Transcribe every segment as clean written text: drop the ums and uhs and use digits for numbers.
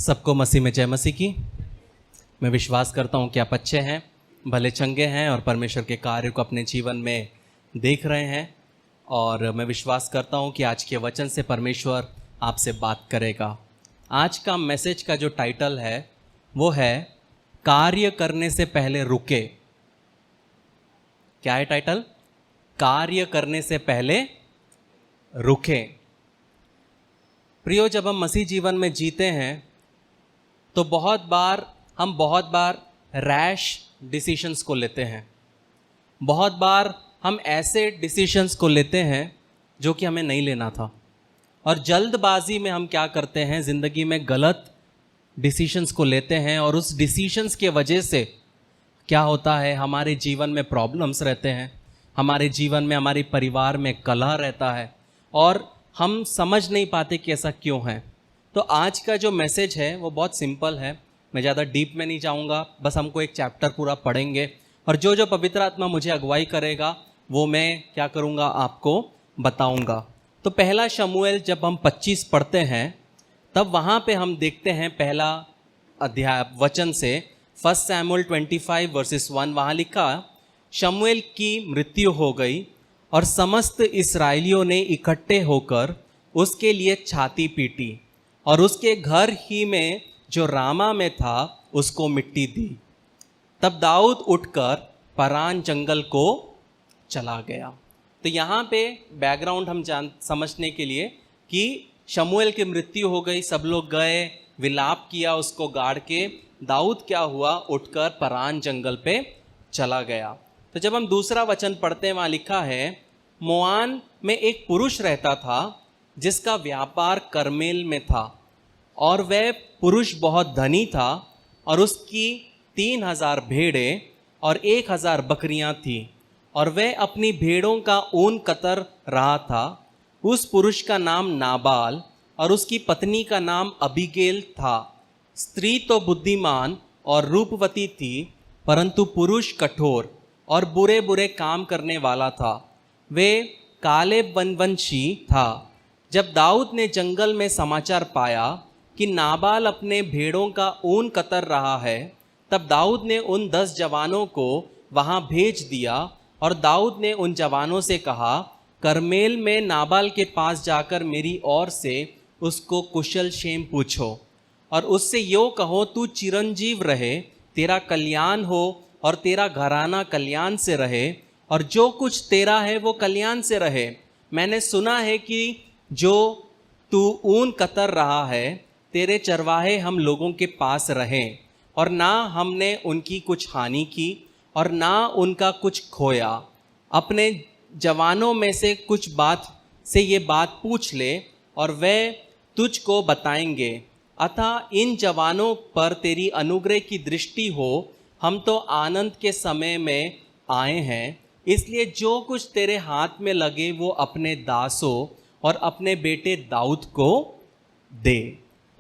सबको मसीह में जय मसीह की। मैं विश्वास करता हूँ कि आप अच्छे हैं, भले चंगे हैं और परमेश्वर के कार्य को अपने जीवन में देख रहे हैं। और मैं विश्वास करता हूँ कि आज के वचन से परमेश्वर आपसे बात करेगा। आज का मैसेज का जो टाइटल है वो है कार्य करने से पहले रुके। क्या है टाइटल? कार्य करने से पहले रुके। प्रियो, जब हम मसीह जीवन में जीते हैं तो बहुत बार रैश डिसीशंस को लेते हैं। बहुत बार हम ऐसे डिसीशंस को लेते हैं जो कि हमें नहीं लेना था, और जल्दबाजी में हम क्या करते हैं, ज़िंदगी में गलत डिसीशंस को लेते हैं। और उस डिसीशंस के वजह से क्या होता है, हमारे जीवन में प्रॉब्लम्स रहते हैं, हमारे जीवन में, हमारे परिवार में कलह रहता है, और हम समझ नहीं पाते कि ऐसा क्यों है। तो आज का जो मैसेज है वो बहुत सिंपल है। मैं ज़्यादा डीप में नहीं जाऊँगा, बस हमको एक चैप्टर पूरा पढ़ेंगे, और जो जो पवित्र आत्मा मुझे अगुवाई करेगा वो मैं क्या करूँगा आपको बताऊँगा। तो पहला शमूएल जब हम 25 पढ़ते हैं तब वहाँ पे हम देखते हैं पहला अध्याय वचन से 1 सैमुएल 25 वर्सेस 1। वहाँ लिखा, शमूएल की मृत्यु हो गई और समस्त इस्राएलियों ने इकट्ठे होकर उसके लिए छाती पीटी और उसके घर ही में जो रामा में था उसको मिट्टी दी। तब दाऊद उठकर परान जंगल को चला गया। तो यहाँ पे बैकग्राउंड हम समझने के लिए कि शमूएल की मृत्यु हो गई, सब लोग गए, विलाप किया उसको गाड़ के। दाऊद क्या हुआ, उठकर परान जंगल पे चला गया। तो जब हम दूसरा वचन पढ़ते हैं, वहाँ लिखा है, मोआन में एक पुरुष रहता था जिसका व्यापार करमेल में था, और वह पुरुष बहुत धनी था, और उसकी 3000 भेड़ें और 1000 बकरियां थीं, और वह अपनी भेड़ों का ऊन कतर रहा था। उस पुरुष का नाम नाबाल और उसकी पत्नी का नाम अबीगेल था। स्त्री तो बुद्धिमान और रूपवती थी, परंतु पुरुष कठोर और बुरे बुरे काम करने वाला था। वे काले वनवंशी था। जब दाऊद ने जंगल में समाचार पाया कि नाबाल अपने भेड़ों का ऊन कतर रहा है, तब दाऊद ने उन 10 जवानों को वहां भेज दिया, और दाऊद ने उन जवानों से कहा, करमेल में नाबाल के पास जाकर मेरी ओर से उसको कुशल क्षेम पूछो, और उससे यो कहो, तू चिरंजीव रहे, तेरा कल्याण हो और तेरा घराना कल्याण से रहे, और जो कुछ तेरा है वो कल्याण से रहे। मैंने सुना है कि जो तू ऊन कतर रहा है, तेरे चरवाहे हम लोगों के पास रहें, और ना हमने उनकी कुछ हानि की और ना उनका कुछ खोया। अपने जवानों में से कुछ बात से ये बात पूछ ले, और वे तुझको बताएंगे। अतः इन जवानों पर तेरी अनुग्रह की दृष्टि हो। हम तो आनंद के समय में आए हैं, इसलिए जो कुछ तेरे हाथ में लगे वो अपने दासों और अपने बेटे दाऊद को दे।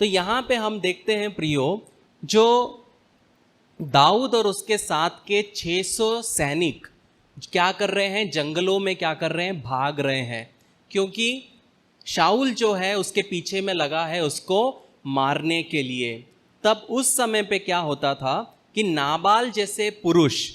तो यहाँ पे हम देखते हैं प्रियो, जो दाऊद और उसके साथ के 600 सैनिक क्या कर रहे हैं, जंगलों में क्या कर रहे हैं, भाग रहे हैं, क्योंकि शाऊल जो है उसके पीछे में लगा है उसको मारने के लिए। तब उस समय पे क्या होता था कि नाबाल जैसे पुरुष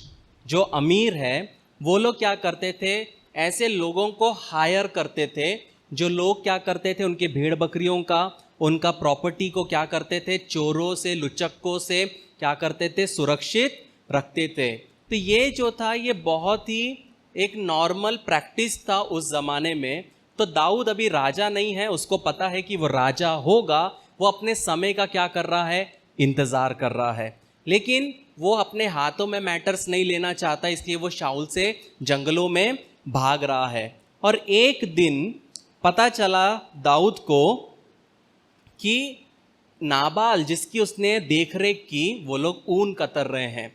जो अमीर है, वो लोग क्या करते थे, ऐसे लोगों को हायर करते थे, जो लोग क्या करते थे, उनके भेड़ बकरियों का, उनका प्रॉपर्टी को क्या करते थे, चोरों से, लुचक्कों से क्या करते थे, सुरक्षित रखते थे। तो ये जो था ये बहुत ही एक नॉर्मल प्रैक्टिस था उस ज़माने में। तो दाऊद अभी राजा नहीं है, उसको पता है कि वो राजा होगा, वो अपने समय का क्या कर रहा है, इंतज़ार कर रहा है, लेकिन वो अपने हाथों में मैटर्स नहीं लेना चाहता, इसलिए वो शाऊल से जंगलों में भाग रहा है। और एक दिन पता चला दाऊद को कि नाबाल जिसकी उसने देखरेख की, वो लोग ऊन कतर रहे हैं।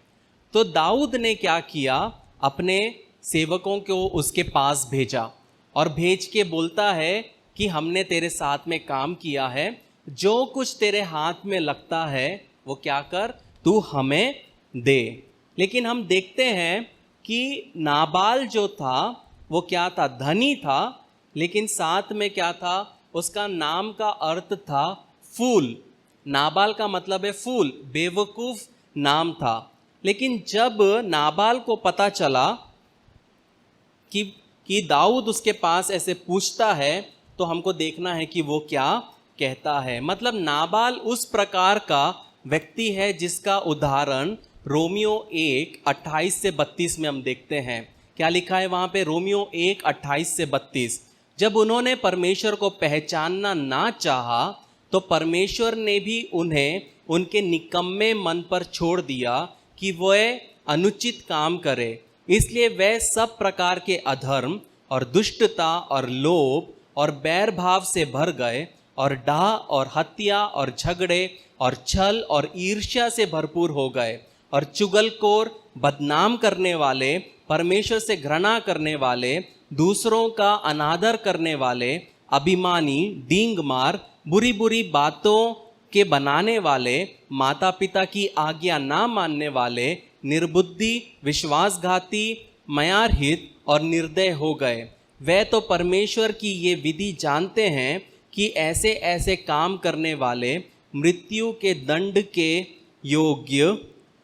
तो दाऊद ने क्या किया, अपने सेवकों को उसके पास भेजा, और भेज के बोलता है कि हमने तेरे साथ में काम किया है, जो कुछ तेरे हाथ में लगता है वो क्या कर, तू हमें दे। लेकिन हम देखते हैं कि नाबाल जो था वो क्या था, धनी था, लेकिन साथ में क्या था, उसका नाम का अर्थ था फूल। नाबाल का मतलब है फूल, बेवकूफ नाम था। लेकिन जब नाबाल को पता चला कि दाऊद उसके पास ऐसे पूछता है, तो हमको देखना है कि वो क्या कहता है। मतलब नाबाल उस प्रकार का व्यक्ति है जिसका उदाहरण रोमियो 1:28-32 में हम देखते हैं। क्या लिखा है वहाँ पे? रोमियो 1:28-32। जब उन्होंने परमेश्वर को पहचानना ना चाहा, तो परमेश्वर ने भी उन्हें उनके निकम्मे मन पर छोड़ दिया कि वह अनुचित काम करे। इसलिए वह सब प्रकार के अधर्म और दुष्टता और लोभ और बैर भाव से भर गए, और डाह और हत्या और झगड़े और छल और ईर्ष्या से भरपूर हो गए, और चुगलखोर, बदनाम करने वाले, परमेश्वर से घृणा करने वाले, दूसरों का अनादर करने वाले, अभिमानी, डींगमार, बुरी बुरी बातों के बनाने वाले, माता पिता की आज्ञा ना मानने वाले, निर्बुद्धि, विश्वासघाती, मयारहित और निर्दय हो गए। वे तो परमेश्वर की ये विधि जानते हैं कि ऐसे ऐसे काम करने वाले मृत्यु के दंड के योग्य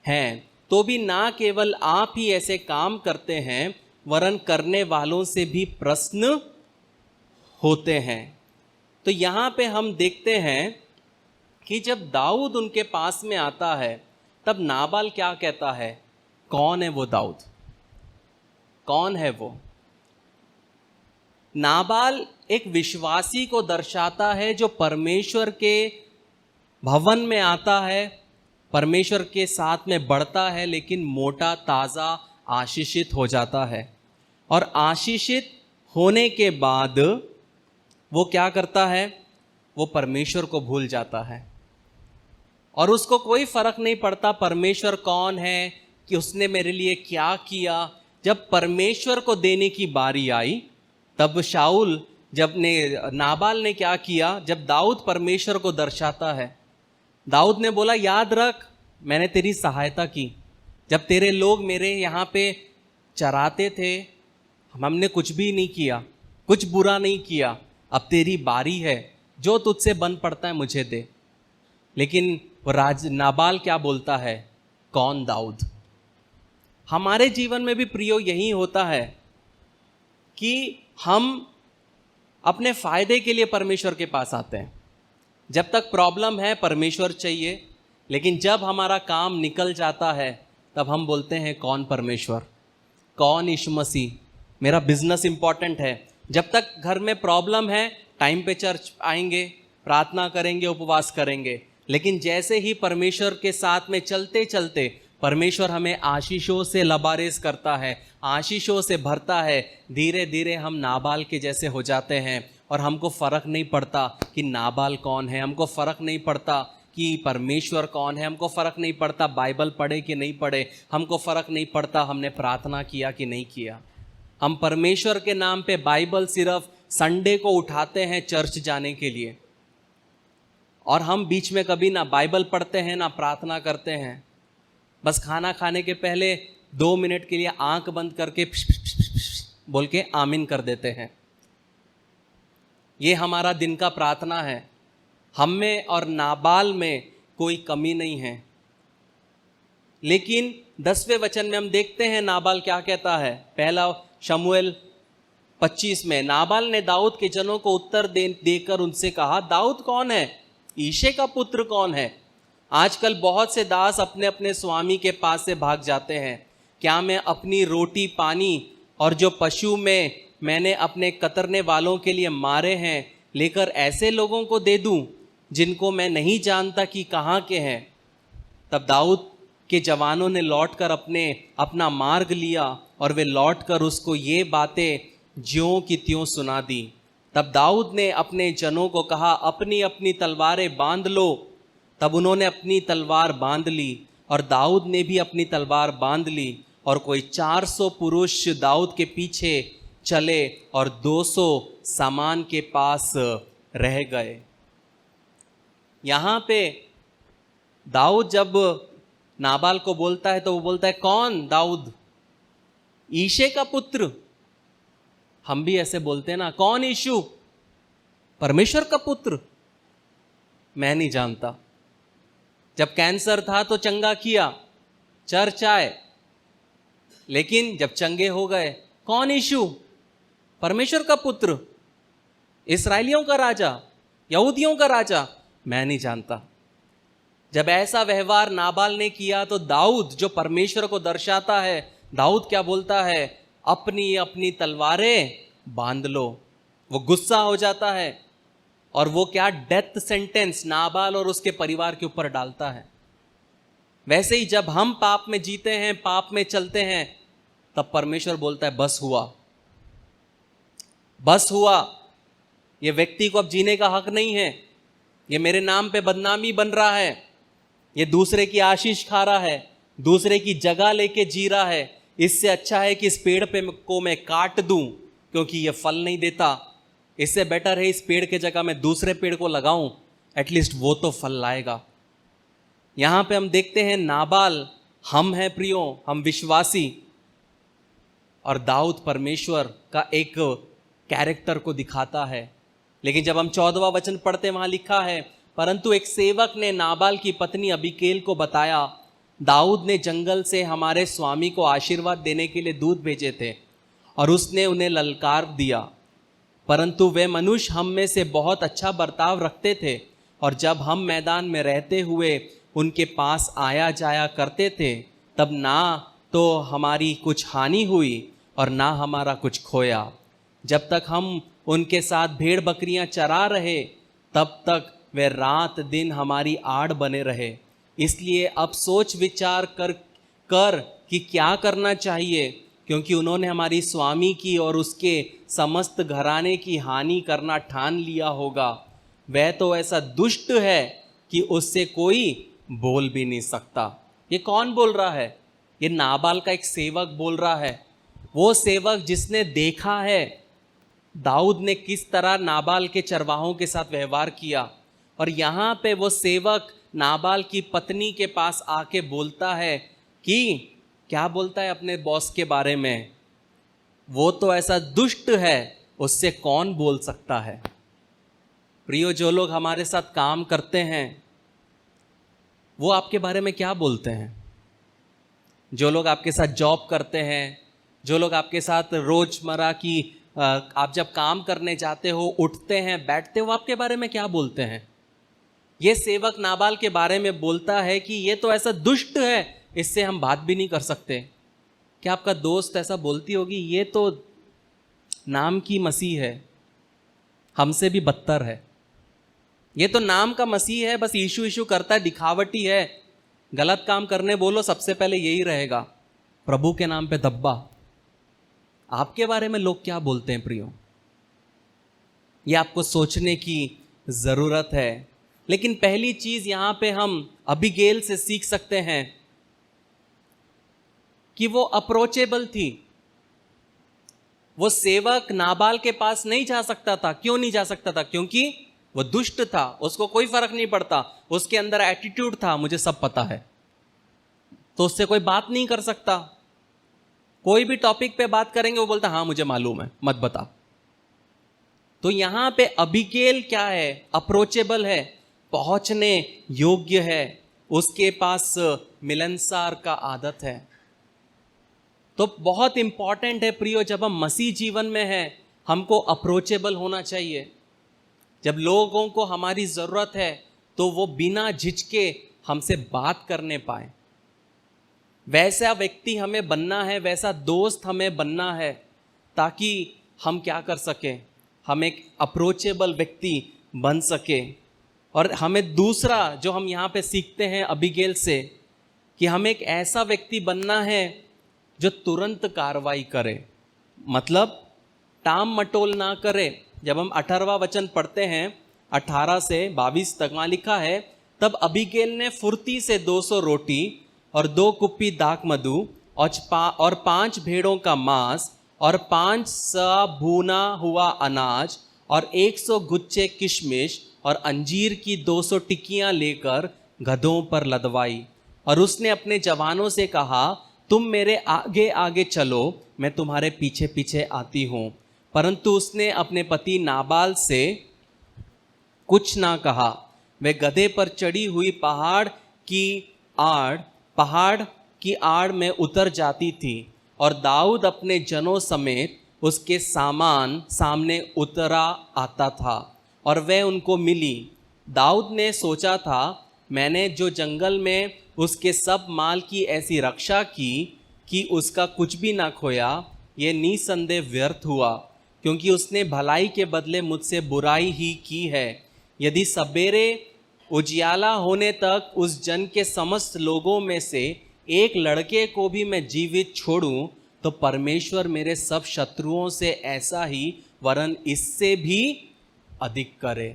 हैं। तो भी ना केवल आप ही ऐसे काम करते हैं, वरन करने वालों से भी प्रश्न होते हैं। तो यहाँ पे हम देखते हैं कि जब दाऊद उनके पास में आता है, तब नाबाल क्या कहता है? कौन है वो दाऊद? कौन है वो? नाबाल एक विश्वासी को दर्शाता है जो परमेश्वर के भवन में आता है, परमेश्वर के साथ में बढ़ता है, लेकिन मोटा ताज़ा आशीषित हो जाता है। और आशीषित होने के बाद वो क्या करता है? वो परमेश्वर को भूल जाता है, और उसको कोई फर्क नहीं पड़ता परमेश्वर कौन है, कि उसने मेरे लिए क्या किया। जब परमेश्वर को देने की बारी आई, तब शाऊल नाबाल ने क्या किया? जब दाऊद परमेश्वर को दर्शाता है, दाऊद ने बोला, याद रख, मैंने तेरी सहायता की। जब तेरे लोग मेरे यहाँ पे चराते थे, हमने कुछ भी नहीं किया, कुछ बुरा नहीं किया। अब तेरी बारी है, जो तुझसे बन पड़ता है मुझे दे। लेकिन नाबाल क्या बोलता है? कौन दाऊद? हमारे जीवन में भी प्रियो यही होता है कि हम अपने फायदे के लिए परमेश्वर के पास आते हैं। जब तक प्रॉब्लम है परमेश्वर चाहिए, लेकिन जब हमारा काम निकल जाता है, तब हम बोलते हैं कौन परमेश्वर, कौन यीशु मसीह, मेरा बिजनेस इंपॉर्टेंट है। जब तक घर में प्रॉब्लम है, टाइम पे चर्च आएंगे, प्रार्थना करेंगे, उपवास करेंगे। लेकिन जैसे ही परमेश्वर के साथ में चलते चलते परमेश्वर हमें आशीषों से लबारेज करता है, आशीषों से भरता है, धीरे धीरे हम नाबाल के जैसे हो जाते हैं। और हमको फ़र्क नहीं पड़ता कि नाबाल कौन है, हमको फ़र्क नहीं पड़ता कि परमेश्वर कौन है, हमको फ़र्क नहीं पड़ता बाइबल पढ़े कि नहीं पढ़े, हमको फ़र्क नहीं पड़ता हमने प्रार्थना किया कि नहीं किया। हम परमेश्वर के नाम पे बाइबल सिर्फ संडे को उठाते हैं चर्च जाने के लिए, और हम बीच में कभी ना बाइबल पढ़ते हैं ना प्रार्थना करते हैं। बस खाना खाने के पहले 2 मिनट के लिए आंख बंद करके बोल के आमीन कर देते हैं। ये हमारा दिन का प्रार्थना है। हम में और नाबाल में कोई कमी नहीं है। लेकिन 10वें वचन में हम देखते हैं नाबाल क्या कहता है। पहला शमूएल 25 में नाबाल ने दाऊद के जनों को उत्तर देकर उनसे कहा, दाऊद कौन है? ईशे का पुत्र कौन है? आजकल बहुत से दास अपने अपने स्वामी के पास से भाग जाते हैं। क्या मैं अपनी रोटी पानी और जो पशु मैंने अपने कतरने वालों के लिए मारे हैं लेकर ऐसे लोगों को दे दूं जिनको मैं नहीं जानता कि कहाँ के हैं? तब दाऊद के जवानों ने लौटकर अपना मार्ग लिया, और वे लौटकर उसको ये बातें ज्यों की त्यों सुना दी। तब दाऊद ने अपने जनों को कहा, अपनी अपनी तलवारें बांध लो। तब उन्होंने अपनी तलवार बांध ली, और दाऊद ने भी अपनी तलवार बांध ली, और कोई 400 पुरुष दाऊद के पीछे चले और 200 सामान के पास रह गए। यहाँ पे दाऊद जब नाबाल को बोलता है तो वो बोलता है, कौन? दाऊद, ईशे का पुत्र। हम भी ऐसे बोलते हैं ना, कौन? यीशु, परमेश्वर का पुत्र। मैं नहीं जानता। जब कैंसर था तो चंगा किया, चर्च आए, लेकिन जब चंगे हो गए, कौन यीशु? परमेश्वर का पुत्र, इस्राएलियों का राजा, यहूदियों का राजा? मैं नहीं जानता। जब ऐसा व्यवहार नाबाल ने किया तो दाऊद, जो परमेश्वर को दर्शाता है, दाऊद क्या बोलता है? अपनी अपनी तलवारें बांध लो। वो गुस्सा हो जाता है और वो क्या, डेथ सेंटेंस नाबाल और उसके परिवार के ऊपर डालता है। वैसे ही जब हम पाप में जीते हैं, पाप में चलते हैं, तब परमेश्वर बोलता है बस हुआ, बस हुआ, ये व्यक्ति को अब जीने का हक नहीं है, ये मेरे नाम पे बदनामी बन रहा है, ये दूसरे की आशीष खा रहा है, दूसरे की जगह लेके जी रहा है, इससे अच्छा है कि इस पेड़ पे को मैं काट दूं क्योंकि ये फल नहीं देता, इससे बेटर है इस पेड़ के जगह मैं दूसरे पेड़ को लगाऊं, एटलीस्ट वो तो फल लाएगा। यहां पे हम देखते हैं नाबाल हम हैं प्रियो, हम विश्वासी, और दाऊद परमेश्वर का एक कैरेक्टर को दिखाता है। लेकिन जब हम 14वां वचन पढ़ते वहां लिखा है, परंतु एक सेवक ने नाबाल की पत्नी अबीगैल को बताया, दाऊद ने जंगल से हमारे स्वामी को आशीर्वाद देने के लिए दूत भेजे थे और उसने उन्हें ललकार दिया, परंतु वे मनुष्य हम में से बहुत अच्छा बर्ताव रखते थे और जब हम मैदान में रहते हुए उनके पास आया जाया करते थे, तब ना तो हमारी कुछ हानि हुई और ना हमारा कुछ खोया। जब तक हम उनके साथ भेड़ बकरियां चरा रहे, तब तक वे रात दिन हमारी आड़ बने रहे। इसलिए अब सोच विचार कर कि क्या करना चाहिए, क्योंकि उन्होंने हमारी स्वामी की और उसके समस्त घराने की हानि करना ठान लिया होगा। वह तो ऐसा दुष्ट है कि उससे कोई बोल भी नहीं सकता। ये कौन बोल रहा है? ये नाबाल का एक सेवक बोल रहा है। वो सेवक जिसने देखा है दाऊद ने किस तरह नाबाल के चरवाहों के साथ व्यवहार किया, और यहाँ पे वो सेवक नाबाल की पत्नी के पास आके बोलता है कि क्या बोलता है अपने बॉस के बारे में? वो तो ऐसा दुष्ट है, उससे कौन बोल सकता है। प्रियो, जो लोग हमारे साथ काम करते हैं वो आपके बारे में क्या बोलते हैं? जो लोग आपके साथ जॉब करते हैं, जो लोग आपके साथ रोजमर्रा की आप जब काम करने जाते हो, उठते हैं, बैठते हो, आपके बारे में क्या बोलते हैं? ये सेवक नाबाल के बारे में बोलता है कि ये तो ऐसा दुष्ट है, इससे हम बात भी नहीं कर सकते। क्या आपका दोस्त ऐसा बोलती होगी, ये तो नाम की मसीह है, हमसे भी बदतर है, ये तो नाम का मसीह है, बस यीशु यीशु करता है, दिखावटी है, गलत काम करने बोलो सबसे पहले यही रहेगा, प्रभु के नाम पे धब्बा। आपके बारे में लोग क्या बोलते हैं प्रियो? ये आपको सोचने की जरूरत है। लेकिन पहली चीज यहां पे हम अबीगैल से सीख सकते हैं कि वो अप्रोचेबल थी। वो सेवक नाबाल के पास नहीं जा सकता था। क्यों नहीं जा सकता था? क्योंकि वो दुष्ट था, उसको कोई फर्क नहीं पड़ता, उसके अंदर एटीट्यूड था, मुझे सब पता है, तो उससे कोई बात नहीं कर सकता। कोई भी टॉपिक पे बात करेंगे वो बोलता हाँ मुझे मालूम है, मत बता। तो यहां पे अबीगैल क्या है? अप्रोचेबल है, पहुंचने योग्य है, उसके पास मिलनसार का आदत है। तो बहुत इंपॉर्टेंट है प्रियो, जब हम मसीह जीवन में हैं हमको अप्रोचेबल होना चाहिए। जब लोगों को हमारी जरूरत है तो वो बिना झिझके हमसे बात करने पाए। वैसा व्यक्ति हमें बनना है, वैसा दोस्त हमें बनना है, ताकि हम क्या कर सके, हम एक अप्रोचेबल व्यक्ति बन सके। और हमें दूसरा जो हम यहाँ पे सीखते हैं अबीगैल से, कि हमें एक ऐसा व्यक्ति बनना है जो तुरंत कार्रवाई करे, मतलब टाम मटोल ना करे। जब हम 18वां वचन पढ़ते हैं 18 से 22 तक, वहाँ लिखा है, तब अबीगैल ने फुर्ती से 200 रोटी और 2 कुप्पी दाख मधु और 5 भेड़ों का मांस और 5 सा भुना हुआ अनाज और 100 गुच्छे किशमिश और अंजीर की 200 टिक्कियां लेकर गधों पर लदवाई। और उसने अपने जवानों से कहा, तुम मेरे आगे आगे चलो, मैं तुम्हारे पीछे पीछे आती हूँ। परंतु उसने अपने पति नाबाल से कुछ ना कहा। वे गधे पर चढ़ी हुई पहाड़ की आड़, पहाड़ की आड़ में उतर जाती थी और दाऊद अपने जनों समेत उसके सामान सामने उतरा आता था और वह उनको मिली। दाऊद ने सोचा था, मैंने जो जंगल में उसके सब माल की ऐसी रक्षा की कि उसका कुछ भी ना खोया, ये निसंदेह व्यर्थ हुआ, क्योंकि उसने भलाई के बदले मुझसे बुराई ही की है। यदि सवेरे उजियाला होने तक उस जन के समस्त लोगों में से एक लड़के को भी मैं जीवित छोड़ूं, तो परमेश्वर मेरे सब शत्रुओं से ऐसा ही वरन इससे भी अधिक करे।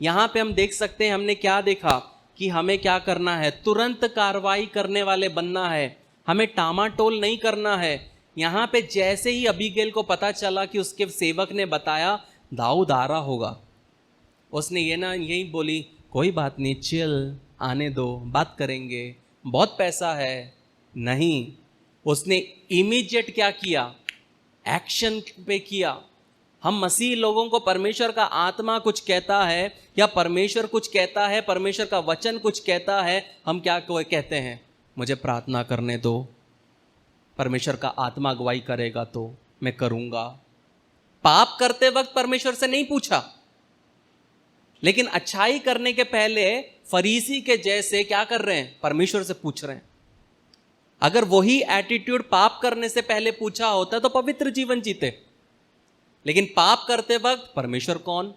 यहाँ पे हम देख सकते हैं, हमने क्या देखा कि हमें क्या करना है, तुरंत कार्रवाई करने वाले बनना है, हमें टामाटोल नहीं करना है। यहाँ पे जैसे ही अबीगेल को पता चला कि उसके सेवक ने बताया दाऊद आ रहा होगा, उसने ये ना यही बोली, कोई बात नहीं, चिल, आने दो, बात करेंगे, बहुत पैसा है। नहीं, उसने इमीडिएट क्या किया, एक्शन पे किया। हम मसीह लोगों को परमेश्वर का आत्मा कुछ कहता है या परमेश्वर कुछ कहता है, परमेश्वर का वचन कुछ कहता है, हम क्या कहते हैं, मुझे प्रार्थना करने दो, परमेश्वर का आत्मा अगुवाई करेगा तो मैं करूंगा। पाप करते वक्त परमेश्वर से नहीं पूछा, लेकिन अच्छाई करने के पहले फरीसी के जैसे क्या कर रहे हैं, परमेश्वर से पूछ रहे हैं। अगर वही एटीट्यूड पाप करने से पहले पूछा होता तो पवित्र जीवन जीते, लेकिन पाप करते वक्त परमेश्वर कौन,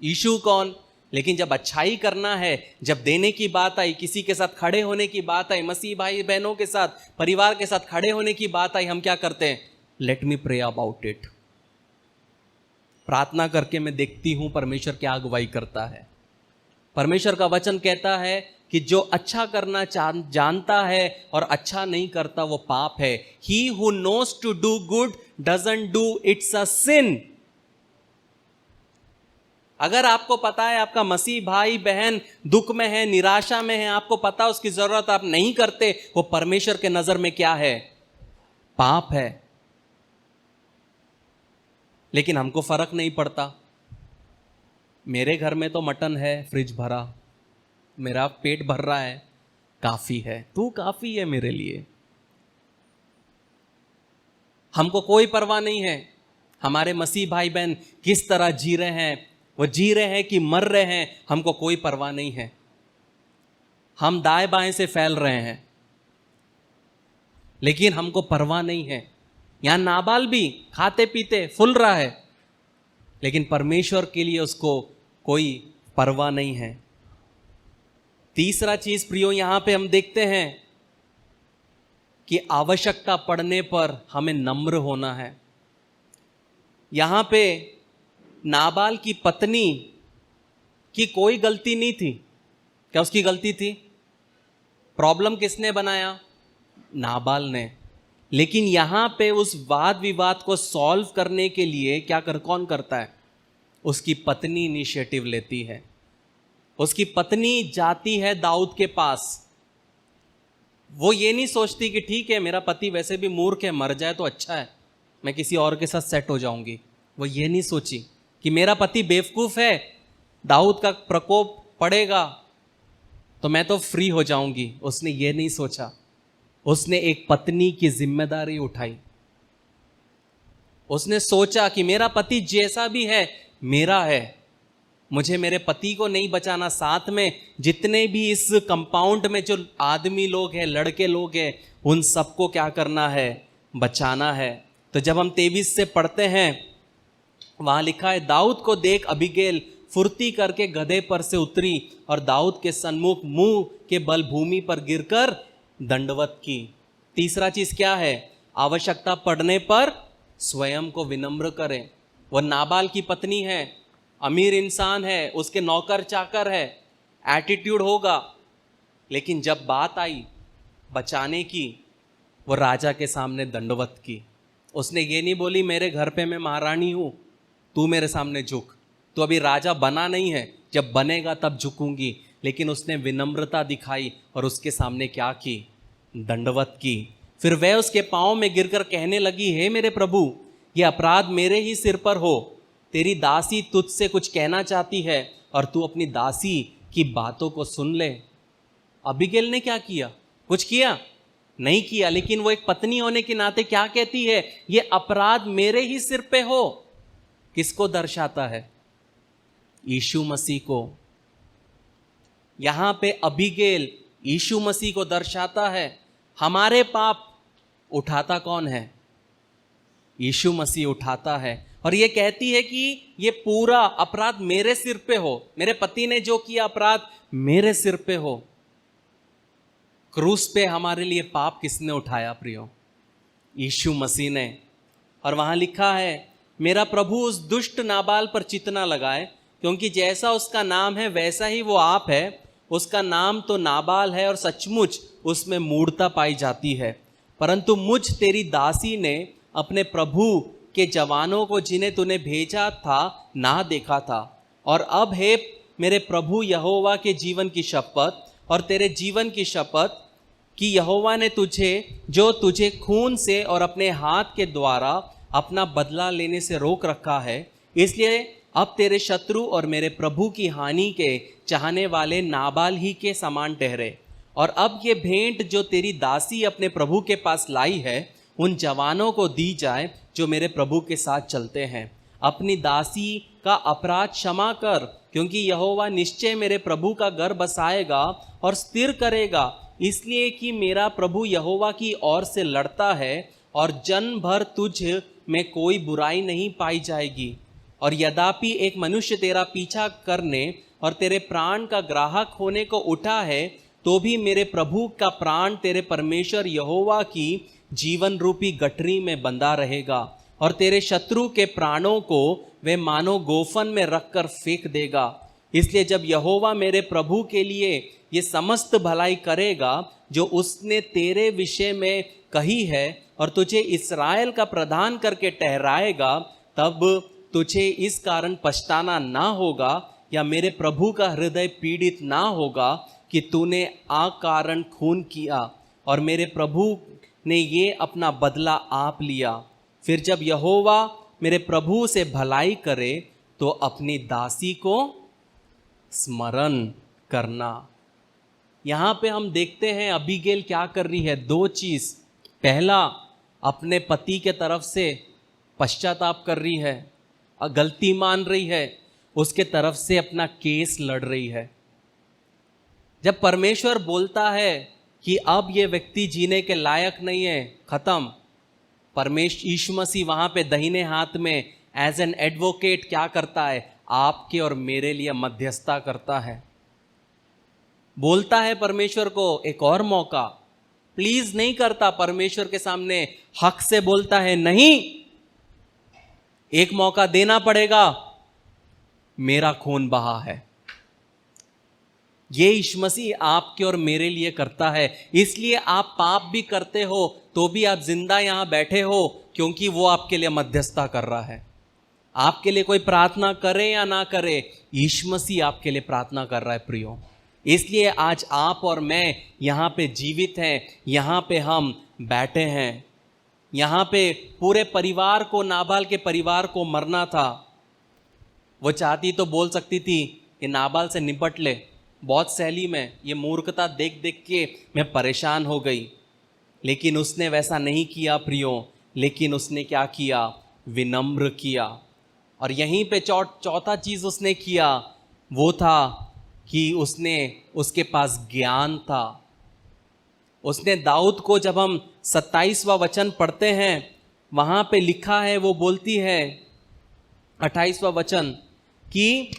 यीशु कौन। लेकिन जब अच्छाई करना है, जब देने की बात आई, किसी के साथ खड़े होने की बात आई, मसीह भाई बहनों के साथ, परिवार के साथ खड़े होने की बात आई, हम क्या करते हैं, let me pray about it, प्रार्थना करके मैं देखती हूं परमेश्वर क्या अगुवाई करता है। परमेश्वर का वचन कहता है कि जो अच्छा करना जानता है और अच्छा नहीं करता वो पाप है। He who knows to do good doesn't do it's a sin। अगर आपको पता है आपका मसीह भाई बहन दुख में है, निराशा में है, आपको पता उसकी जरूरत आप नहीं करते, वो परमेश्वर के नजर में क्या है, पाप है। लेकिन हमको फर्क नहीं पड़ता, मेरे घर में तो मटन है, फ्रिज भरा, मेरा पेट भर रहा है, काफी है, तू काफी है मेरे लिए। हमको कोई परवाह नहीं है हमारे मसीह भाई बहन किस तरह जी रहे हैं, वो जी रहे हैं कि मर रहे हैं, हमको कोई परवाह नहीं है। हम दाएं बाएं से फैल रहे हैं, लेकिन हमको परवाह नहीं है। यहां नाबाल भी खाते पीते फुल रहा है, लेकिन परमेश्वर के लिए उसको कोई परवाह नहीं है। तीसरा चीज प्रियो यहां पे हम देखते हैं कि आवश्यकता पड़ने पर हमें नम्र होना है। यहां पे नाबाल की पत्नी की कोई गलती नहीं थी। क्या उसकी गलती थी? प्रॉब्लम किसने बनाया? नाबाल ने। लेकिन यहां पे उस वाद विवाद को सॉल्व करने के लिए कौन करता है? उसकी पत्नी इनिशिएटिव लेती है। उसकी पत्नी जाती है दाऊद के पास। वो ये नहीं सोचती कि ठीक है मेरा पति वैसे भी मूर्ख है, मर जाए तो अच्छा है, मैं किसी और के साथ सेट हो जाऊंगी। वो ये नहीं सोची कि मेरा पति बेवकूफ है, दाऊद का प्रकोप पड़ेगा तो मैं तो फ्री हो जाऊंगी। उसने ये नहीं सोचा, उसने एक पत्नी की जिम्मेदारी उठाई। उसने सोचा कि मेरा पति जैसा भी है मेरा है, मुझे मेरे पति को नहीं बचाना, साथ में जितने भी इस कंपाउंड में जो आदमी लोग हैं, लड़के लोग हैं, उन सबको क्या करना है? बचाना है। तो जब हम 23 से पढ़ते हैं, वहां लिखा है, दाऊद को देख अबीगेल फुर्ती करके गधे पर से उतरी और दाऊद के सन्मुख मुंह के बल भूमि पर गिरकर दंडवत की। तीसरा चीज क्या है? आवश्यकता पड़ने पर स्वयं को विनम्र करें। वह नाबाल की पत्नी है, अमीर इंसान है, उसके नौकर चाकर है, एटीट्यूड होगा, लेकिन जब बात आई बचाने की, वो राजा के सामने दंडवत की। उसने ये नहीं बोली मेरे घर पे मैं महारानी हूं, तू मेरे सामने झुक। तो अभी राजा बना नहीं है, जब बनेगा तब झुकूंगी। लेकिन उसने विनम्रता दिखाई और उसके सामने क्या की? दंडवत की। फिर वह उसके पांव में गिरकर कहने लगी, हे मेरे प्रभु, ये अपराध मेरे ही सिर पर हो। तेरी दासी तुझसे कुछ कहना चाहती है और तू अपनी दासी की बातों को सुन ले। अबीगैल ने क्या किया? कुछ किया नहीं किया, लेकिन वो एक पत्नी होने के नाते क्या कहती है? ये अपराध मेरे ही सिर पे हो। किसको दर्शाता है? यीशु मसीह को। यहां पे अबीगैल यीशु मसीह को दर्शाता है। हमारे पाप उठाता कौन है? यीशु मसीह उठाता है। और ये कहती है कि ये पूरा अपराध मेरे सिर पे हो, मेरे पति ने जो किया अपराध मेरे सिर पे हो। क्रूस पे हमारे लिए पाप किसने उठाया प्रियो? यीशु मसीह ने। और वहां लिखा है, मेरा प्रभु उस दुष्ट नाबाल पर चितना लगाए, क्योंकि जैसा उसका नाम है वैसा ही वो आप है। उसका नाम तो नाबाल है और सचमुच उसमें मूढ़ता पाई जाती है। परंतु मुझ तेरी दासी ने अपने प्रभु के जवानों को जिन्हें तूने भेजा था ना देखा था। और अब हे मेरे प्रभु यहोवा के जीवन की शपथ और तेरे जीवन की शपथ कि यहोवा ने तुझे खून से और अपने हाथ के द्वारा अपना बदला लेने से रोक रखा है, इसलिए अब तेरे शत्रु और मेरे प्रभु की हानि के चाहने वाले नाबाल ही के समान ठहरे। और अब ये भेंट जो तेरी दासी अपने प्रभु के पास लाई है उन जवानों को दी जाए जो मेरे प्रभु के साथ चलते हैं। अपनी दासी का अपराध क्षमा कर, क्योंकि यहोवा निश्चय मेरे प्रभु का घर बसाएगा और स्थिर करेगा, इसलिए कि मेरा प्रभु यहोवा की ओर से लड़ता है और जन भर तुझ में कोई बुराई नहीं पाई जाएगी। और यद्यपि एक मनुष्य तेरा पीछा करने और तेरे प्राण का ग्राहक होने को उठा है, तो भी मेरे प्रभु का प्राण तेरे परमेश्वर यहोवा की जीवन रूपी गठरी में बंधा रहेगा। और तेरे शत्रु के प्राणों को वे मानो गोफन में रखकर फेंक देगा। इसलिए जब यहोवा मेरे प्रभु के लिए ये समस्त भलाई करेगा जो उसने तेरे विषय में कही है, और तुझे इस्राएल का प्रधान करके ठहराएगा, तब तुझे इस कारण पछताना ना होगा या मेरे प्रभु का हृदय पीड़ित ना होगा कि तूने अकारण खून किया और मेरे प्रभु ने ये अपना बदला आप लिया। फिर जब यहोवा मेरे प्रभु से भलाई करे तो अपनी दासी को स्मरण करना। यहाँ पे हम देखते हैं अबीगैल क्या कर रही है? दो चीज़। पहला, अपने पति के तरफ से पश्चाताप कर रही है, गलती मान रही है, उसके तरफ से अपना केस लड़ रही है। जब परमेश्वर बोलता है कि अब ये व्यक्ति जीने के लायक नहीं है, खत्म, परमेश्वर यीशु मसीह वहां पे दाहिने हाथ में एज एन एडवोकेट क्या करता है? आपके और मेरे लिए मध्यस्थता करता है। बोलता है परमेश्वर को एक और मौका, प्लीज नहीं करता, परमेश्वर के सामने हक से बोलता है नहीं, एक मौका देना पड़ेगा, मेरा खून बहा है। ये यीशु मसीह आपके और मेरे लिए करता है। इसलिए आप पाप भी करते हो तो भी आप जिंदा यहां बैठे हो, क्योंकि वो आपके लिए मध्यस्थता कर रहा है। आपके लिए कोई प्रार्थना करे या ना करे, यीशु मसीह आपके लिए प्रार्थना कर रहा है प्रियो। इसलिए आज आप और मैं यहाँ पे जीवित हैं, यहाँ पे हम बैठे हैं। यहाँ पे पूरे परिवार को, नाबाल के परिवार को मरना था। वो चाहती तो बोल सकती थी कि नाबाल से निपट ले, बहुत सैली में, ये मूर्खता देख देख के मैं परेशान हो गई। लेकिन उसने वैसा नहीं किया प्रियो, लेकिन उसने क्या किया? विनम्र किया। और यहीं पे चौथा चीज़ उसने किया, वो था कि उसके पास ज्ञान था। उसने दाऊद को, जब हम 27वां वचन पढ़ते हैं वहाँ पे लिखा है, वो बोलती है 28वां वचन कि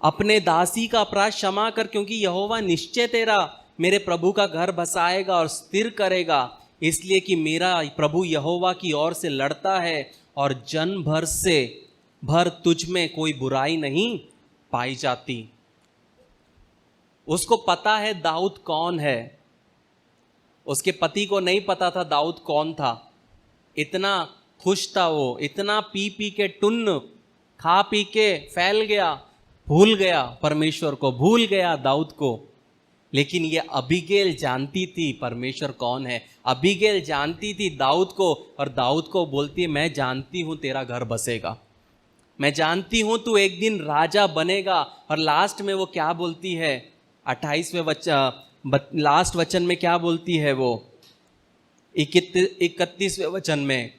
अपने दासी का अपराध क्षमा कर, क्योंकि यहोवा निश्चय तेरा मेरे प्रभु का घर बसाएगा और स्थिर करेगा, इसलिए कि मेरा प्रभु यहोवा की ओर से लड़ता है और जन भर तुझ में कोई बुराई नहीं पाई जाती। उसको पता है दाऊद कौन है। उसके पति को नहीं पता था दाऊद कौन था। इतना खुश था वो, इतना पी पी के टुन्न, खा पी के फैल गया, भूल गया परमेश्वर को, भूल गया दाऊद को। लेकिन ये अबीगैल जानती थी परमेश्वर कौन है। अबीगैल जानती थी दाऊद को, और दाऊद को बोलती है मैं जानती हूं तेरा घर बसेगा, मैं जानती हूं तू एक दिन राजा बनेगा। और लास्ट में वो क्या बोलती है? लास्ट वचन में क्या बोलती है वो, 31वें वचन में,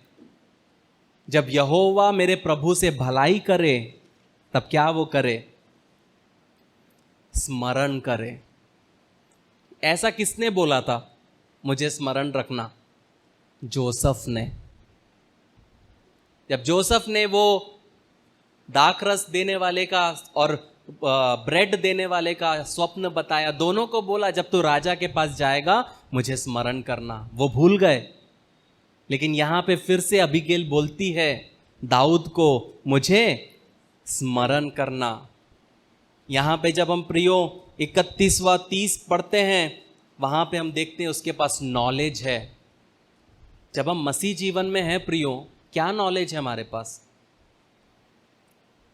जब यहोवा मेरे प्रभु से भलाई करे तब क्या वो करे, स्मरण करे। ऐसा किसने बोला था मुझे स्मरण रखना? जोसेफ ने। जब जोसेफ ने वो दाखरस देने वाले का और ब्रेड देने वाले का स्वप्न बताया, दोनों को बोला जब तू राजा के पास जाएगा मुझे स्मरण करना, वो भूल गए। लेकिन यहां पे फिर से अबीगेल बोलती है दाऊद को, मुझे स्मरण करना। यहां पे जब हम प्रियो 31वां 30 पढ़ते हैं, वहां पे हम देखते हैं उसके पास नॉलेज है। जब हम मसीह जीवन में हैं प्रियो, क्या नॉलेज है हमारे पास?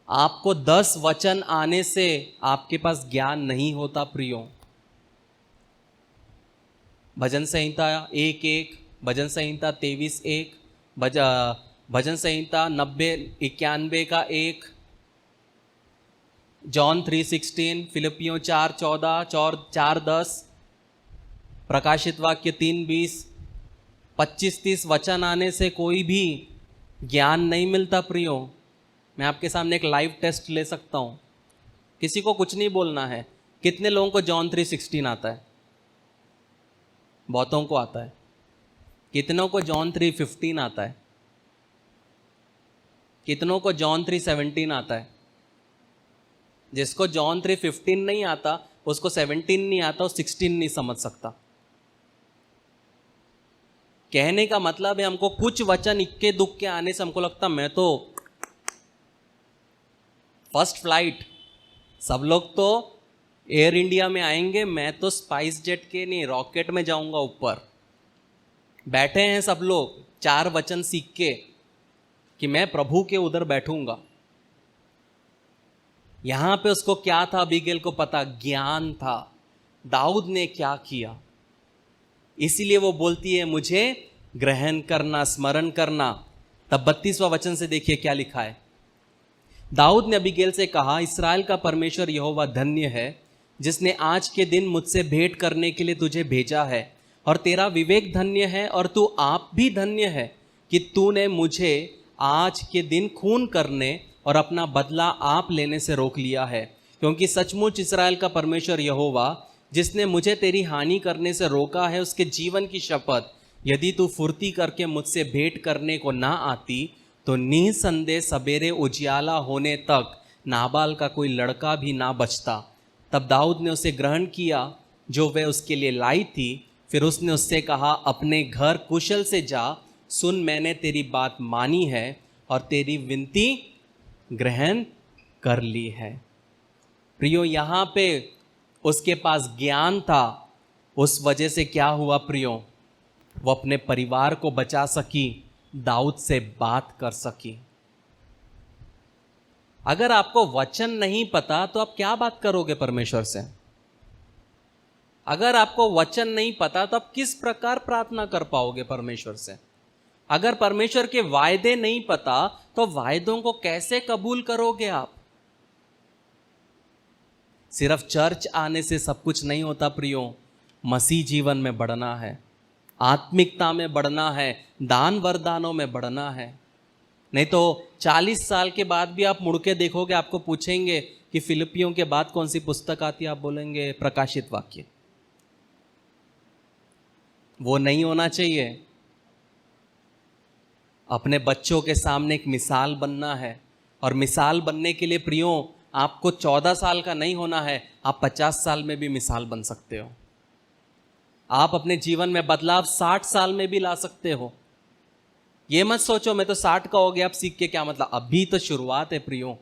आपको 10 वचन आने से आपके पास ज्ञान नहीं होता प्रियो। भजन संहिता 1:1, भजन संहिता 23:1, भजन संहिता 90-91 का 1, जॉन 3:16, फिलिपियों 4:14, 4:10, प्रकाशित वाक्य 3:20, 25-30 वचन आने से कोई भी ज्ञान नहीं मिलता प्रियो। मैं आपके सामने एक लाइव टेस्ट ले सकता हूं, किसी को कुछ नहीं बोलना है। कितने लोगों को जॉन 3:16 आता है? बहुतों को आता है। कितनों को जॉन 3:15 आता है? कितनों को जॉन 3:17 आता है? जिसको जॉन 3:15 नहीं आता, उसको 17 नहीं आता, वो 16 नहीं समझ सकता। कहने का मतलब है हमको कुछ वचन इक्के दुक्के आने से हमको लगता मैं तो फर्स्ट फ्लाइट, सब लोग तो एयर इंडिया में आएंगे, मैं तो स्पाइस जेट के नहीं रॉकेट में जाऊंगा ऊपर। बैठे हैं सब लोग 4 वचन सीख के कि मैं प्रभु के उधर बैठूंगा। यहां पे उसको क्या था, अबीगेल को पता, ज्ञान था दाऊद ने क्या किया। इसीलिए वो बोलती है मुझे ग्रहण करना, स्मरण करना। तब 32वां वचन से देखिए क्या लिखा है। दाऊद ने अबीगेल से कहा, इस्राएल का परमेश्वर यहोवा धन्य है जिसने आज के दिन मुझसे भेंट करने के लिए तुझे भेजा है, और तेरा विवेक धन्य है और तू आप भी धन्य है कि तूने मुझे आज के दिन खून करने और अपना बदला आप लेने से रोक लिया है। क्योंकि सचमुच इस्राएल का परमेश्वर यहोवा जिसने मुझे तेरी हानि करने से रोका है, उसके जीवन की शपथ, यदि तू फुर्ती करके मुझसे भेंट करने को ना आती तो निसंदेह सवेरे उजियाला होने तक नाबाल का कोई लड़का भी ना बचता। तब दाऊद ने उसे ग्रहण किया जो वह उसके लिए लाई थी। फिर उसने उससे कहा, अपने घर कुशल से जा, सुन मैंने तेरी बात मानी है और तेरी विनती ग्रहण कर ली है। प्रियो, यहाँ पे उसके पास ज्ञान था, उस वजह से क्या हुआ प्रियो, वो अपने परिवार को बचा सकी, दाऊद से बात कर सकी। अगर आपको वचन नहीं पता तो आप क्या बात करोगे परमेश्वर से? अगर आपको वचन नहीं पता तो आप किस प्रकार प्रार्थना कर पाओगे परमेश्वर से? अगर परमेश्वर के वायदे नहीं पता तो वायदों को कैसे कबूल करोगे आप? सिर्फ चर्च आने से सब कुछ नहीं होता प्रियो। मसीह जीवन में बढ़ना है, आत्मिकता में बढ़ना है, दान वरदानों में बढ़ना है। नहीं तो 40 साल के बाद भी आप मुड़ के देखोगे, आपको पूछेंगे कि फिलिपियों के बाद कौन सी पुस्तक आती है, आप बोलेंगे प्रकाशित वाक्य। वो नहीं होना चाहिए। अपने बच्चों के सामने एक मिसाल बनना है, और मिसाल बनने के लिए प्रियो आपको 14 साल का नहीं होना है, आप 50 साल में भी मिसाल बन सकते हो। आप अपने जीवन में बदलाव 60 साल में भी ला सकते हो। ये मत सोचो मैं तो 60 का हो गया अब सीख के क्या मतलब, अभी तो शुरुआत है प्रियो।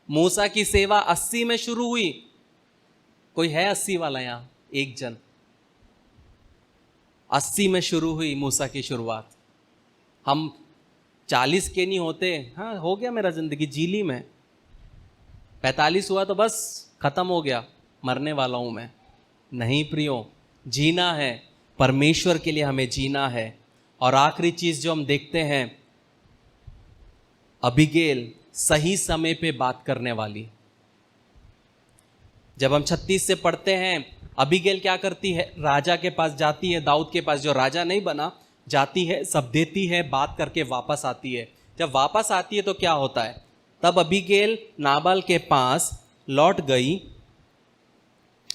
मूसा की सेवा 80 में शुरू हुई। कोई है 80 वाला यहां? एक जन। 80 में शुरू हुई मूसा की शुरुआत। हम 40 के नहीं होते, हाँ हो गया मेरा जिंदगी जीली में, 45 हुआ तो बस खत्म हो गया, मरने वाला हूं मैं। नहीं प्रियो, जीना है, परमेश्वर के लिए हमें जीना है। और आखिरी चीज जो हम देखते हैं, अबीगेल सही समय पे बात करने वाली। जब हम 36 से पढ़ते हैं, अबीगैल क्या करती है, राजा के पास जाती है, दाऊद के पास जो राजा नहीं बना, जाती है, सब देती है, बात करके वापस आती है। जब वापस आती है तो क्या होता है, तब अबीगैल नाबाल के पास लौट गई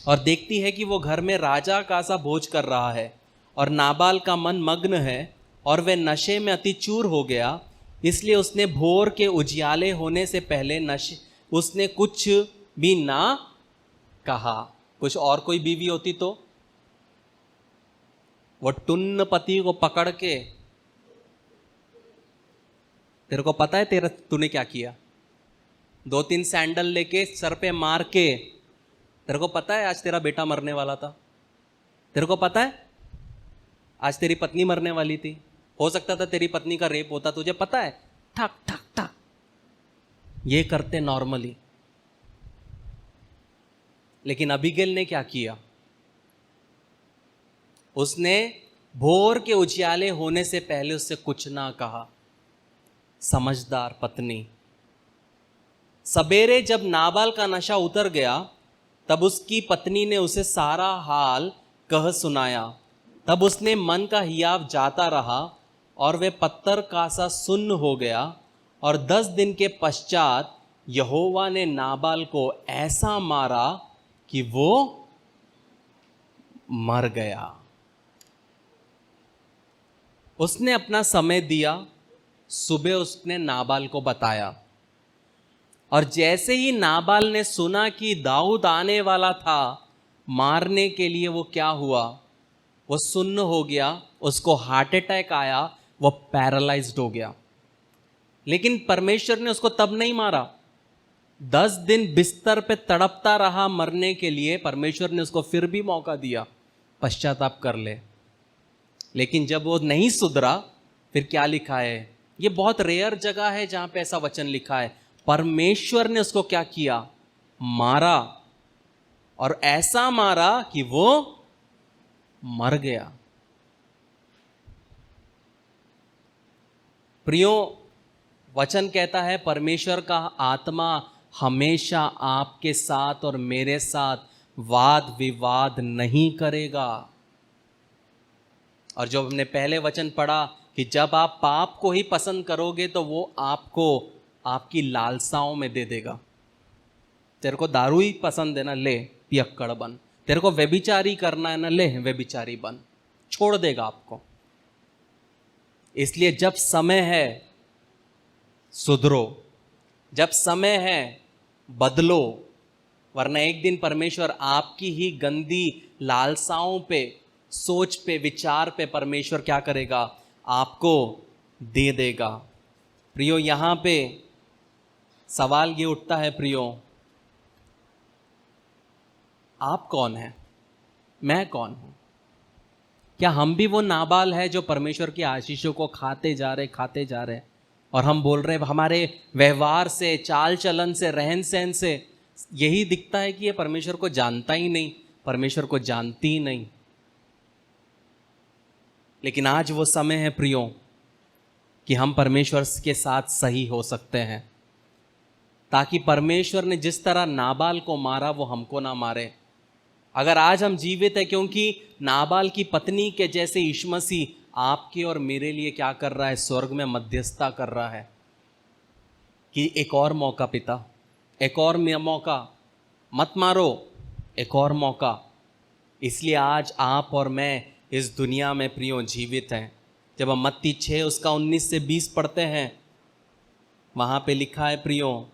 और देखती है कि वो घर में राजा का सा भोज कर रहा है और नाबाल का मन मग्न है और वह नशे में अति चूर हो गया। इसलिए उसने भोर के उजियाले होने से पहले उसने कुछ भी ना कहा। कुछ और कोई बीवी होती तो वो टुन्न पति को पकड़ के, तेरे को पता है तूने क्या किया, 2-3 सैंडल लेके सर पे मार के, तेरे को पता है आज तेरा बेटा मरने वाला था, तेरे को पता है आज तेरी पत्नी मरने वाली थी, हो सकता था तेरी पत्नी का रेप होता, तुझे पता है, ठक ठक ठक ये करते नॉर्मली। लेकिन अबीगैल ने क्या किया, उसने भोर के उजियाले होने से पहले उससे कुछ ना कहा। समझदार पत्नी। सवेरे जब नाबाल का नशा उतर गया तब उसकी पत्नी ने उसे सारा हाल कह सुनाया। तब उसने मन का हियाव जाता रहा और वह पत्थर का सा सुन्न हो गया। और 10 दिन के पश्चात यहोवा ने नाबाल को ऐसा मारा कि वो मर गया। उसने अपना समय दिया, सुबह उसने नाबाल को बताया, और जैसे ही नाबाल ने सुना कि दाऊद आने वाला था मारने के लिए, वो क्या हुआ, वो सुन्न हो गया, उसको हार्ट अटैक आया, वो पैरालाइज्ड हो गया। लेकिन परमेश्वर ने उसको तब नहीं मारा, 10 दिन बिस्तर पे तड़पता रहा मरने के लिए। परमेश्वर ने उसको फिर भी मौका दिया, पश्चाताप कर ले। लेकिन जब वो नहीं सुधरा, फिर क्या लिखा है, ये बहुत रेयर जगह है जहां पे ऐसा वचन लिखा है, परमेश्वर ने उसको क्या किया, मारा, और ऐसा मारा कि वो मर गया। प्रियो, वचन कहता है परमेश्वर का आत्मा हमेशा आपके साथ और मेरे साथ वाद विवाद नहीं करेगा। और जो हमने पहले वचन पढ़ा कि जब आप पाप को ही पसंद करोगे तो वो आपको आपकी लालसाओं में दे देगा। तेरे को दारू ही पसंद है ना, ले पियक्कड़ बन। तेरे को व्यभिचारी करना है ना, ले व्यभिचारी बन। छोड़ देगा आपको। इसलिए जब समय है सुधरो, जब समय है बदलो, वरना एक दिन परमेश्वर आपकी ही गंदी लालसाओं पे, सोच पे, विचार पे परमेश्वर क्या करेगा, आपको दे देगा। प्रियो, यहां पे सवाल ये उठता है, प्रियो, आप कौन हैं, मैं कौन हूं? क्या हम भी वो नाबाल है जो परमेश्वर की आशीषों को खाते जा रहे, और हम बोल रहे हमारे व्यवहार से, चाल चलन से, रहन सहन से यही दिखता है कि ये परमेश्वर को जानता ही नहीं, परमेश्वर को जानती ही नहीं। लेकिन आज वो समय है प्रियो कि हम परमेश्वर के साथ सही हो सकते हैं, ताकि परमेश्वर ने जिस तरह नाबाल को मारा वो हमको ना मारे। अगर आज हम जीवित हैं, क्योंकि नाबाल की पत्नी के जैसे यीशु मसीह आपके और मेरे लिए क्या कर रहा है, स्वर्ग में मध्यस्थता कर रहा है कि एक और मौका पिता, एक और मौका, मत मारो, एक और मौका। इसलिए आज आप और मैं इस दुनिया में प्रियो जीवित हैं। जब हम मत्ती 6 उसका 19 से 20 पढ़ते हैं, वहाँ पे लिखा है, प्रियो,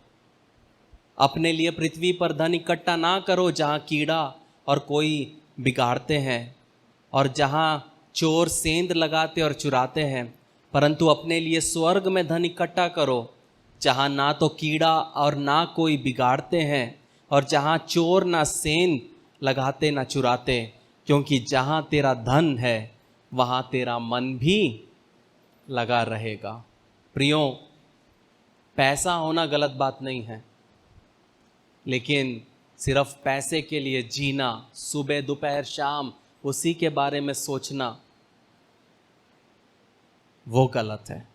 अपने लिए पृथ्वी पर धन इकट्ठा ना करो जहाँ कीड़ा और कोई बिगाड़ते हैं और जहाँ चोर सेंध लगाते और चुराते हैं, परंतु अपने लिए स्वर्ग में धन इकट्ठा करो जहाँ ना तो कीड़ा और ना कोई बिगाड़ते हैं और जहाँ चोर ना सेंध लगाते ना चुराते, क्योंकि जहाँ तेरा धन है वहाँ तेरा मन भी लगा रहेगा। प्रियो, पैसा होना गलत बात नहीं है, लेकिन सिर्फ पैसे के लिए जीना, सुबह दोपहर शाम उसी के बारे में सोचना, वो गलत है।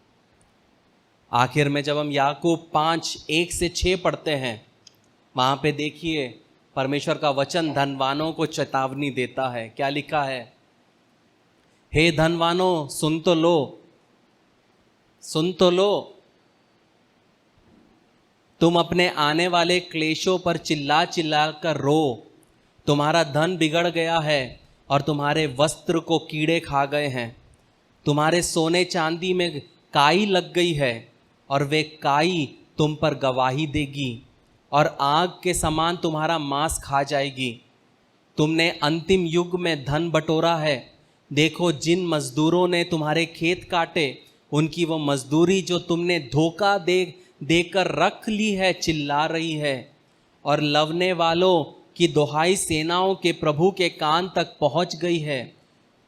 आखिर में जब हम याकूब 5:1-6 पढ़ते हैं, वहाँ पे देखिए परमेश्वर का वचन धनवानों को चेतावनी देता है। क्या लिखा है? हे धनवानों, सुन तो लो, सुन तो लो, तुम अपने आने वाले क्लेशों पर चिल्ला चिल्ला कर रो। तुम्हारा धन बिगड़ गया है और तुम्हारे वस्त्र को कीड़े खा गए हैं। तुम्हारे सोने चांदी में काई लग गई है और वे काई तुम पर गवाही देगी और आग के समान तुम्हारा मांस खा जाएगी। तुमने अंतिम युग में धन बटोरा है। देखो, जिन मजदूरों ने तुम्हारे खेत काटे, उनकी वो मजदूरी जो तुमने धोखा देकर रख ली है चिल्ला रही है। और लवने वालों की दुहाई सेनाओं के प्रभु के कान तक पहुंच गई है।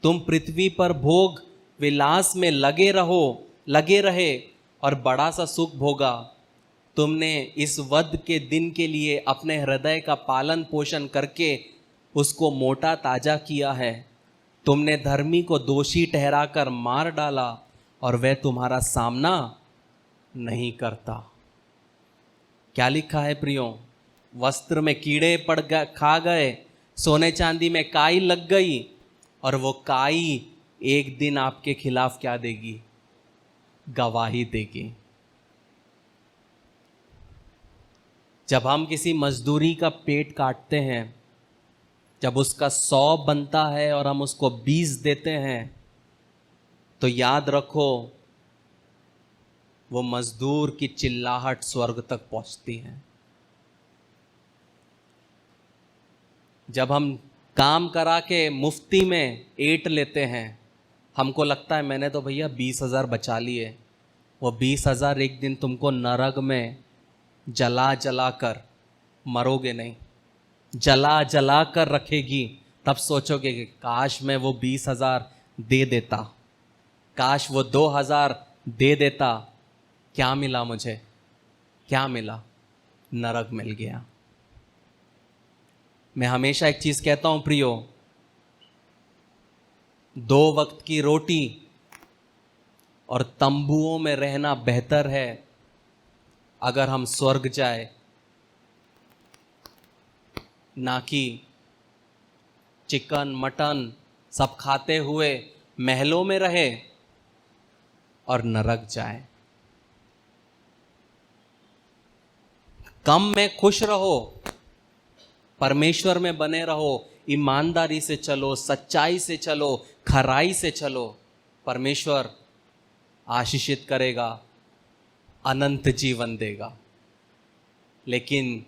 तुम पृथ्वी पर भोग विलास में लगे रहे और बड़ा सा सुख भोगा। तुमने इस वध के दिन के लिए अपने हृदय का पालन पोषण करके उसको मोटा ताजा किया है। तुमने धर्मी को दोषी ठहराकर मार डाला और वह तुम्हारा सामना नहीं करता। क्या लिखा है प्रियो? वस्त्र में कीड़े खा गए, सोने चांदी में काई लग गई, और वो काई एक दिन आपके खिलाफ क्या देगी? गवाही देगी। जब हम किसी मजदूरी का पेट काटते हैं, जब उसका 100 बनता है और हम उसको 20 देते हैं, तो याद रखो, वो मजदूर की चिल्लाहट स्वर्ग तक पहुंचती है। जब हम काम करा के मुफ्ती में ऐंठ लेते हैं, हमको लगता है मैंने तो भैया 20,000 बचा लिए। वो 20,000 एक दिन तुमको नरक में जला जला कर, मरोगे नहीं, जला जला कर रखेगी। तब सोचोगे कि काश मैं वो 20,000 दे देता, काश वो 2,000 दे देता। क्या मिला मुझे? क्या मिला? नरक मिल गया। मैं हमेशा एक चीज कहता हूं प्रियो, 2 वक्त की रोटी और तंबुओं में रहना बेहतर है अगर हम स्वर्ग जाए, ना कि चिकन मटन सब खाते हुए महलों में रहे और नरक जाए। कम में खुश रहो, परमेश्वर में बने रहो, ईमानदारी से चलो, सच्चाई से चलो, खराई से चलो। परमेश्वर आशीषित करेगा, अनंत जीवन देगा। लेकिन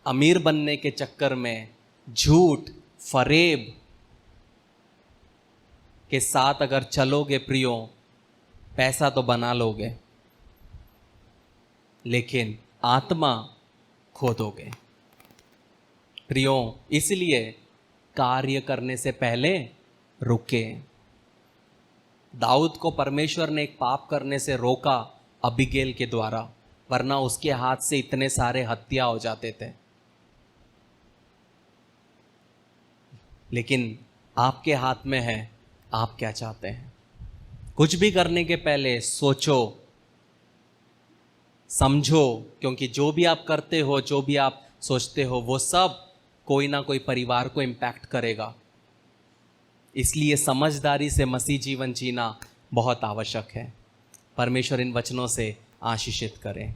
अमीर बनने के चक्कर में झूठ फरेब के साथ अगर चलोगे प्रियो, पैसा तो बना लोगे, लेकिन आत्मा खो दोगे। प्रियो, इसलिए कार्य करने से पहले रुके। दाऊद को परमेश्वर ने एक पाप करने से रोका अबीगेल के द्वारा, वरना उसके हाथ से इतने सारे हत्या हो जाते थे। लेकिन आपके हाथ में है, आप क्या चाहते हैं? कुछ भी करने के पहले सोचो, समझो, क्योंकि जो भी आप करते हो, जो भी आप सोचते हो, वो सब कोई ना कोई परिवार को इम्पैक्ट करेगा। इसलिए समझदारी से मसीह जीवन जीना बहुत आवश्यक है। परमेश्वर इन वचनों से आशीषित करें।